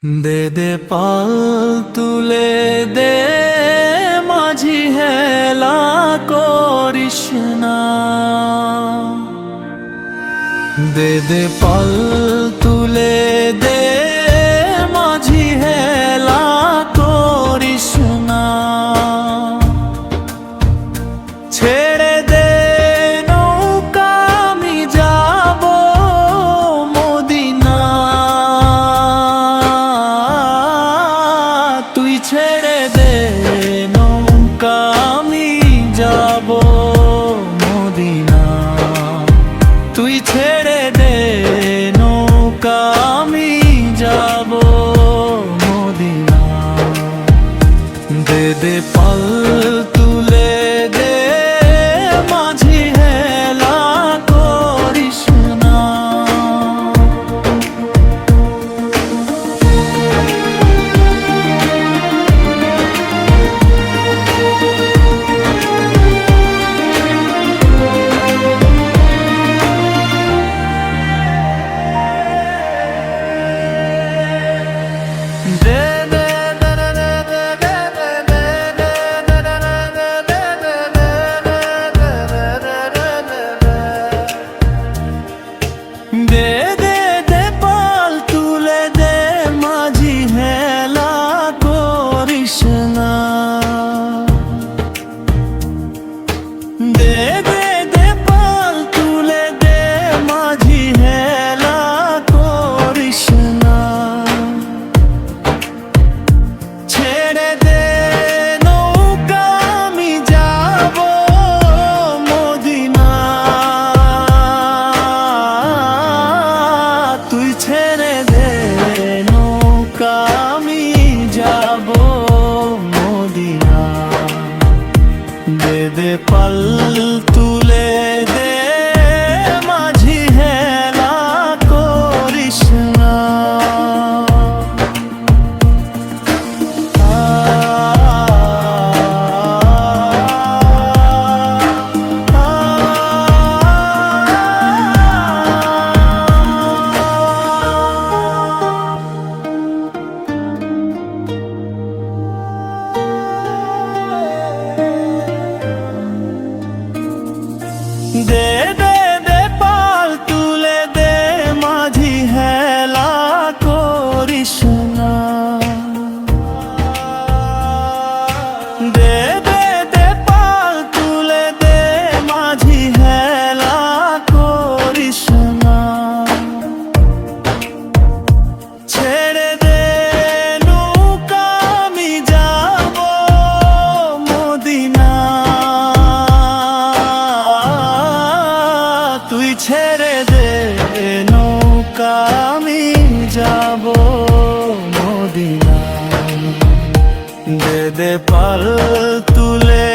দে দে পাল তুলে দে মাঝি হেলা করিস না। দে দে পাল তুলে দে মাঝি হেলা করিস না। ছেড়ে দে নৌকা আমি যাব মদিনা। তুই ছেড়ে দে নৌকা আমি যাব মদিনা। তুই ছেড়ে দে নৌকা আমি যাব মদিনা। দে দে পাল তুলে দে মাঝি হেলা করিস না। দে দে দে পাল তুলে দে মাঝি হেলা করিস না। দে দে দে পাল তুলে দে মাঝি হেলা করিস না। ছেড়ে দে নৌকা আমি যাব মদিনা। তুই ছেড়ে দে নৌকা আমি যাব মদিনা। দে দে পাল তুলে দে মাঝি হেলা করিস না। দে দে দে পাল তুলে দে মাঝি হেলা করিস না। দে দে দে পাল তুলে দে মাঝি হেলা করিস না। ছেড়ে দে নৌকা আমি যাব মদিনা। তুই ছেড়ে দে নৌকা আমি যাব মদিনা। দে দে পাল তুলে